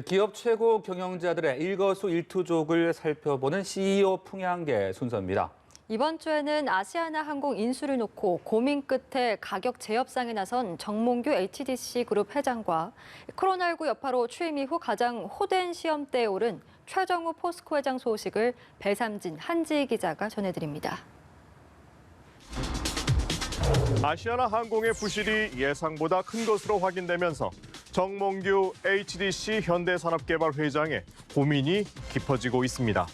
기업 최고 경영자들의 일거수일투족을 살펴보는 CEO 풍향계 순서입니다. 이번 주에는 아시아나항공 인수를 놓고 고민 끝에 가격 재협상에 나선 정몽규 HDC 그룹 회장과 코로나19 여파로 취임 이후 가장 호된 시험대에 오른 최정우 포스코 회장 소식을 배삼진 한지희 기자가 전해드립니다. 아시아나항공의 부실이 예상보다 큰 것으로 확인되면서 정몽규 HDC 현대산업개발 회장의 고민이 깊어지고 있습니다.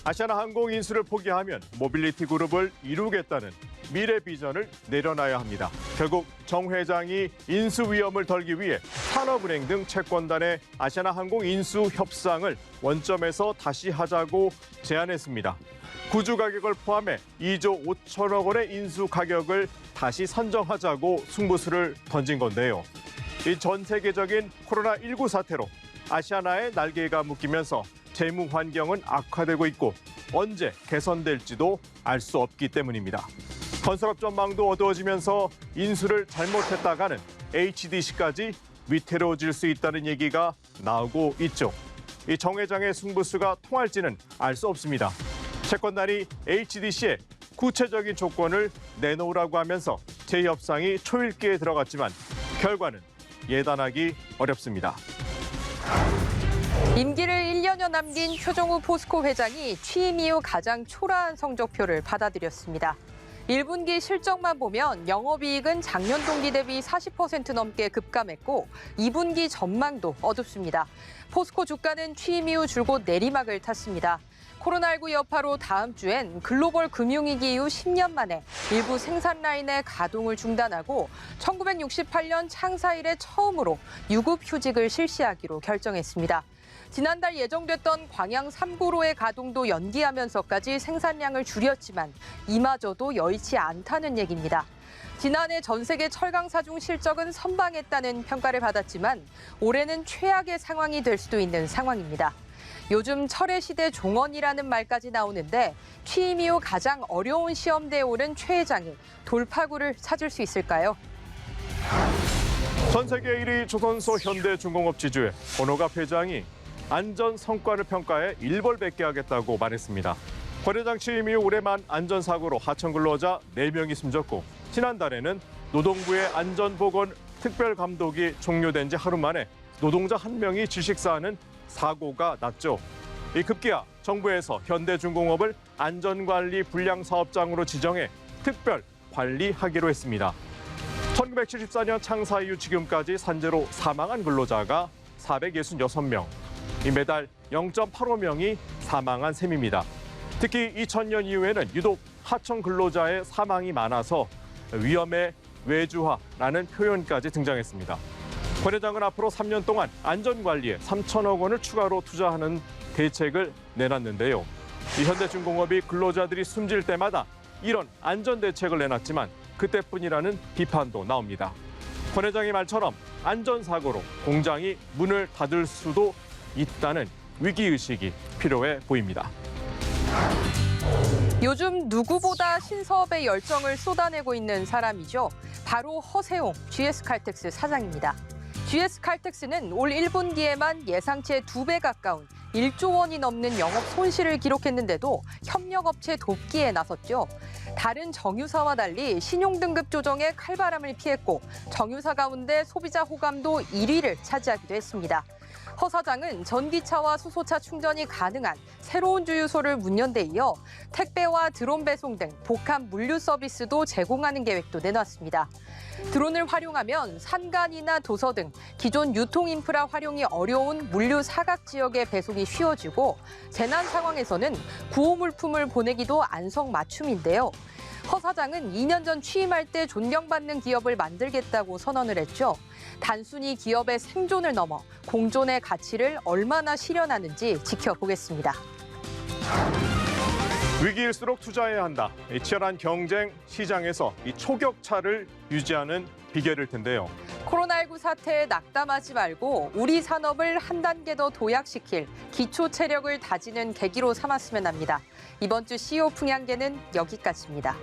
아시아나항공 인수를 포기하면 모빌리티 그룹을 이루겠다는 미래 비전을 내려놔야 합니다. 결국 정 회장이 인수 위험을 덜기 위해 산업은행 등 채권단의 아시아나항공 인수 협상을 원점에서 다시 하자고 제안했습니다. 구주 가격을 포함해 2조 5천억 원의 인수 가격을 다시 선정하자고 승부수를 던진 건데요. 이 전 세계적인 코로나19 사태로 아시아나의 날개가 묶이면서 재무 환경은 악화되고 있고 언제 개선될지도 알 수 없기 때문입니다. 건설업 전망도 어두워지면서 인수를 잘못했다가는 HDC까지 위태로워질 수 있다는 얘기가 나오고 있죠. 이 정 회장의 승부수가 통할지는 알 수 없습니다. 채권단이 HDC에 구체적인 조건을 내놓으라고 하면서 재협상이 초읽기에 들어갔지만 결과는 예단하기 어렵습니다. 임기를 1년여 남긴 최정우 포스코 회장이 취임 이후 가장 초라한 성적표를 받아들였습니다. 1분기 실적만 보면 영업이익은 작년 동기 대비 40% 넘게 급감했고 2분기 전망도 어둡습니다. 포스코 주가는 취임 이후 줄곧 내리막을 탔습니다. 코로나19 여파로 다음 주엔 글로벌 금융위기 이후 10년 만에 일부 생산 라인의 가동을 중단하고 1968년 창사 이래 처음으로 유급휴직을 실시하기로 결정했습니다. 지난달 예정됐던 광양 3구로의 가동도 연기하면서까지 생산량을 줄였지만 이마저도 여의치 않다는 얘기입니다. 지난해 전 세계 철강사 중 실적은 선방했다는 평가를 받았지만 올해는 최악의 상황이 될 수도 있는 상황입니다. 요즘 철의 시대 종언이라는 말까지 나오는데 취임 이후 가장 어려운 시험대에 오른 최 회장이 돌파구를 찾을 수 있을까요? 전 세계 1위 조선소 현대중공업 지주의 권호갑 회장이 안전 성과를 평가해 일벌백계 하겠다고 말했습니다. 권 회장 취임 이후 올해만 안전사고로 하청 근로자 4명이 숨졌고 지난달에는 노동부의 안전보건 특별감독이 종료된 지 하루 만에 노동자 1명이 질식사하는 사고가 났죠. 이 급기야 정부에서 현대중공업을 안전관리 불량사업장으로 지정해 특별 관리하기로 했습니다. 1974년 창사 이후 지금까지 산재로 사망한 근로자가 466명, 매달 0.85명이 사망한 셈입니다. 특히 2000년 이후에는 유독 하청 근로자의 사망이 많아서 위험의 외주화라는 표현까지 등장했습니다. 권 회장은 앞으로 3년 동안 안전관리에 3천억 원을 추가로 투자하는 대책을 내놨는데요. 이 현대중공업이 근로자들이 숨질 때마다 이런 안전대책을 내놨지만 그때뿐이라는 비판도 나옵니다. 권 회장의 말처럼 안전사고로 공장이 문을 닫을 수도 있다는 위기의식이 필요해 보입니다. 요즘 누구보다 신사업에 열정을 쏟아내고 있는 사람이죠. 바로 허세용 GS칼텍스 사장입니다. GS칼텍스는 올 1분기에만 예상치의 2배 가까운 1조 원이 넘는 영업 손실을 기록했는데도 협력업체 돕기에 나섰죠. 다른 정유사와 달리 신용등급 조정에 칼바람을 피했고 정유사 가운데 소비자 호감도 1위를 차지하기도 했습니다. 허 사장은 전기차와 수소차 충전이 가능한 새로운 주유소를 문연 데 이어 택배와 드론 배송 등 복합 물류 서비스도 제공하는 계획도 내놨습니다. 드론을 활용하면 산간이나 도서 등 기존 유통 인프라 활용이 어려운 물류 사각 지역의 배송이 쉬워지고 재난 상황에서는 구호 물품을 보내기도 안성맞춤인데요. 허 사장은 2년 전 취임할 때 존경받는 기업을 만들겠다고 선언을 했죠. 단순히 기업의 생존을 넘어 공존의 가치를 얼마나 실현하는지 지켜보겠습니다. 위기일수록 투자해야 한다. 이 치열한 경쟁 시장에서 이 초격차를 유지하는 비결일 텐데요. 코로나19 사태에 낙담하지 말고 우리 산업을 한 단계 더 도약시킬 기초 체력을 다지는 계기로 삼았으면 합니다. 이번 주 CEO 풍향계는 여기까지입니다.